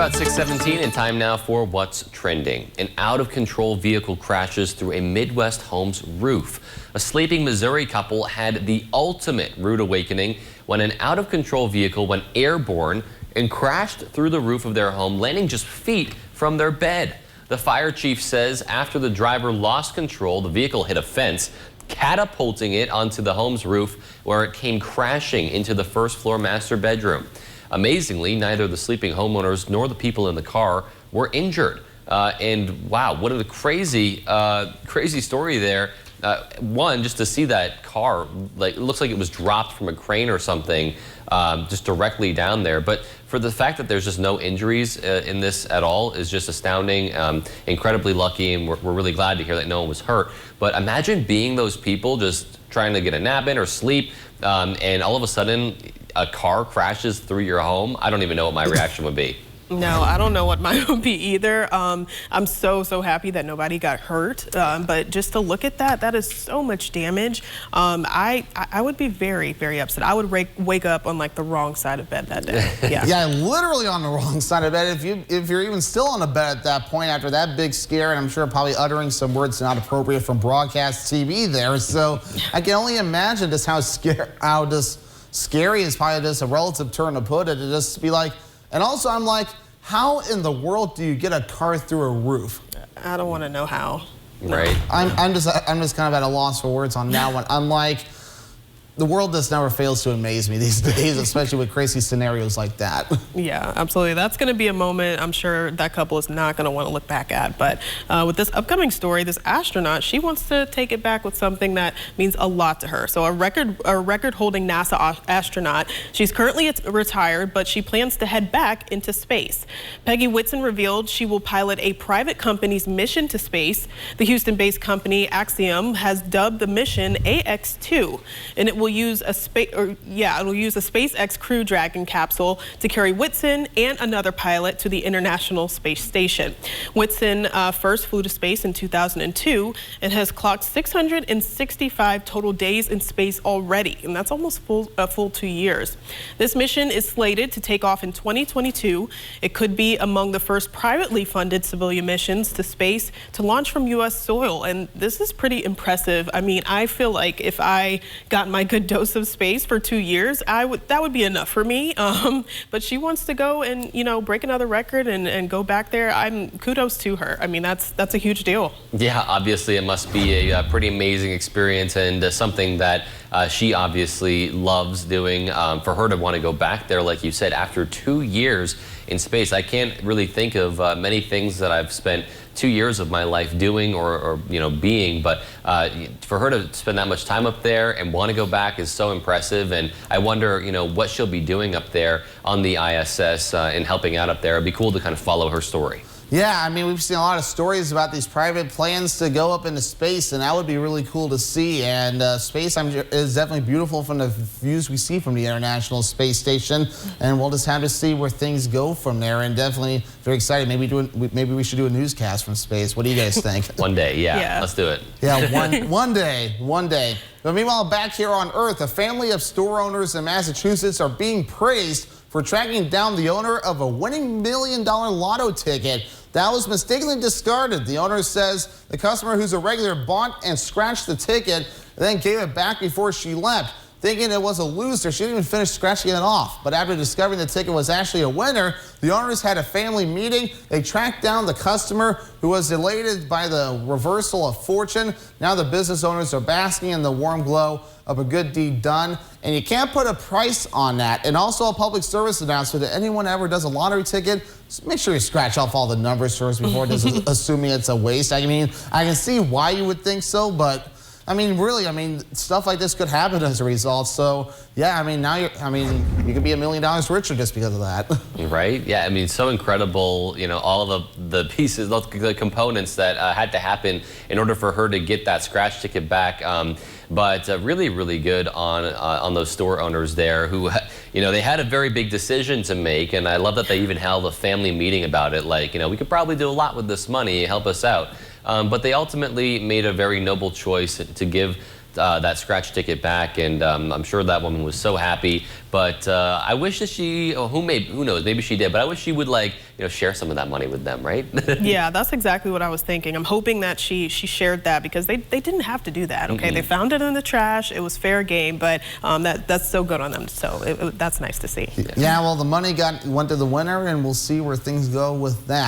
about 6:17 and time now for what's trending. An out-of-control vehicle crashes through a Midwest home's roof. A sleeping Missouri couple had the ultimate rude awakening when an out-of-control vehicle went airborne and crashed through the roof of their home, landing just feet from their bed. The fire chief says after the driver lost control, the vehicle hit a fence, catapulting it onto the home's roof, where it came crashing into the first-floor master bedroom. Amazingly, neither the sleeping homeowners nor the people in the car were injured. And wow, what a crazy story there. One, just to see that car, like, it looks like it was dropped from a crane or something, just directly down there. But for the fact that there's just no injuries in this at all is just astounding. Incredibly lucky, and we're really glad to hear that no one was hurt. But imagine being those people just trying to get a nap in or sleep, and all of a sudden a car crashes through your home. I don't even know what my reaction would be. No, I don't know what mine would be either. I'm so happy that nobody got hurt. But just to look at that, that is so much damage. I would be very upset. I would wake up on like the wrong side of bed that day. Yeah. Yeah, literally on the wrong side of bed. If you're even still on the bed at that point after that big scare, and I'm sure probably uttering some words not appropriate from broadcast TV there. So I can only imagine just how scary is probably just a relative term to put it. To just be like. And also, I'm like, how in the world do you get a car through a roof? I don't want to know how. Right. I'm just kind of at a loss for words on that one. I'm like, the world just never fails to amaze me these days, especially with crazy scenarios like that. Yeah, absolutely. That's going to be a moment I'm sure that couple is not going to want to look back at. But with this upcoming story, this astronaut, she wants to take it back with something that means a lot to her. So a record-holding NASA astronaut. She's currently retired, but she plans to head back into space. Peggy Whitson revealed she will pilot a private company's mission to space. The Houston-based company Axiom has dubbed the mission AX-2, and it will use a SpaceX Crew Dragon capsule to carry Whitson and another pilot to the International Space Station. Whitson first flew to space in 2002 and has clocked 665 total days in space already, and that's almost a full 2 years. This mission is slated to take off in 2022. It could be among the first privately funded civilian missions to space to launch from U.S. soil, and this is pretty impressive. I mean, I feel like if I got my good dose of space for 2 years, that would be enough for me. But she wants to go and, you know, break another record and go back there. Kudos to her. I mean, that's a huge deal. Yeah, obviously it must be a pretty amazing experience, and something that she obviously loves doing. For her to want to go back there, like you said, after 2 years in space, I can't really think of many things that I've spent 2 years of my life doing or you know, being, but for her to spend that much time up there and want to go back is so impressive. And I wonder, you know, what she'll be doing up there on the ISS and helping out up there. It'd be cool to kind of follow her story. Yeah, I mean, we've seen a lot of stories about these private plans to go up into space, and that would be really cool to see. And space is definitely beautiful from the views we see from the International Space Station, and we'll just have to see where things go from there. And definitely very excited. Maybe we should do a newscast from space. What do you guys think? One day, yeah, let's do it. Yeah, one day. But meanwhile, back here on Earth, a family of store owners in Massachusetts are being praised for tracking down the owner of a winning $1 million lotto ticket that was mistakenly discarded. The owner says the customer, who's a regular, bought and scratched the ticket and then gave it back before she left. Thinking it was a loser, she didn't even finish scratching it off. But after discovering the ticket was actually a winner, the owners had a family meeting. They tracked down the customer, who was elated by the reversal of fortune. Now the business owners are basking in the warm glow of a good deed done. And you can't put a price on that. And also a public service announcement: that anyone ever does a lottery ticket, just make sure you scratch off all the numbers first before just assuming it's a waste. I mean, I can see why you would think so, but I mean, really, I mean, stuff like this could happen as a result. So, yeah, I mean, now you could be $1 million richer just because of that. Right? Yeah, I mean, so incredible, you know, all of the pieces, the components that had to happen in order for her to get that scratch ticket back. But really good on those store owners there who, you know, they had a very big decision to make. And I love that they even held a family meeting about it. Like, you know, we could probably do a lot with this money, help us out. But they ultimately made a very noble choice to give that scratch ticket back, and I'm sure that woman was so happy. But I wish that she, who knows, maybe she did, but I wish she would share some of that money with them, right? Yeah, that's exactly what I was thinking. I'm hoping that she shared that, because they didn't have to do that, okay? They found it in the trash. It was fair game, but that's so good on them. So that's nice to see. Yeah, well, the money went to the winner, and we'll see where things go with that.